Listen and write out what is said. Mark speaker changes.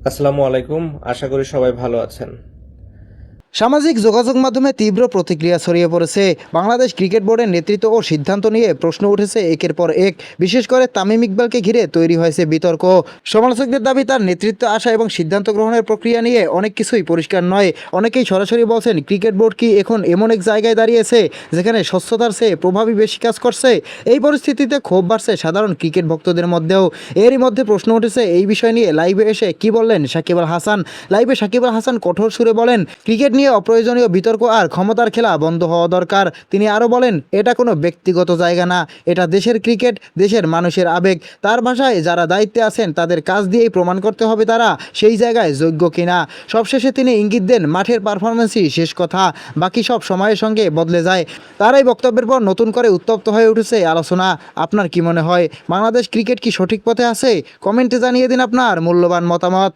Speaker 1: আসসালামু আলাইকুম। আশা করি সবাই ভালো আছেন।
Speaker 2: সামাজিক যোগাযোগ মাধ্যমে তীব্র প্রতিক্রিয়া ছড়িয়ে পড়েছে। বাংলাদেশ ক্রিকেট বোর্ডের নেতৃত্ব ও সিদ্ধান্ত নিয়ে প্রশ্ন উঠেছে একের পর এক। বিশেষ করে তামিম ইকবালকে ঘিরে তৈরি হয়েছে বিতর্ক। সমালোচকদের দাবি তার নেতৃত্ব আসা এবং সিদ্ধান্ত গ্রহণের প্রক্রিয়া নিয়ে অনেক কিছুই পরিষ্কার নয়। অনেকেই সরাসরি বলছেন, ক্রিকেট বোর্ড কি এখন এমন এক জায়গায় দাঁড়িয়েছে যেখানে স্বচ্ছতার চেয়ে প্রভাবই বেশি কাজ করছে? এই পরিস্থিতিতে ক্ষোভ বাড়ছে সাধারণ ক্রিকেট ভক্তদের মধ্যেও। এরই মধ্যে প্রশ্ন উঠেছে এই বিষয় নিয়ে লাইভে এসে কি বললেন সাকিব আল হাসান। লাইভে সাকিব আল হাসান কঠোর সুরে বলেন, ক্রিকেট নিয়ে অপ্রয়োজনীয় বিতর্ক আর ক্ষমতার খেলা বন্ধ হওয়া দরকার। তিনি আরও বলেন, এটা কোনো ব্যক্তিগত জায়গা না, এটা দেশের ক্রিকেট, দেশের মানুষের আবেগ। তার ভাষায়, যারা দায়িত্বে আছেন তাদের কাজ দিয়েই প্রমাণ করতে হবে তারা সেই জায়গায় যোগ্য কিনা। সবশেষে তিনি ইঙ্গিত দেন, মাঠের পারফরমেন্সই শেষ কথা, বাকি সব সময়ের সঙ্গে বদলে যায়। তার এই বক্তব্যের পর নতুন করে উত্তপ্ত হয়ে উঠেছে আলোচনা। আপনার কি মনে হয়, বাংলাদেশ ক্রিকেট কি সঠিক পথে আছে? কমেন্টে জানিয়ে দিন আপনার মূল্যবান মতামত।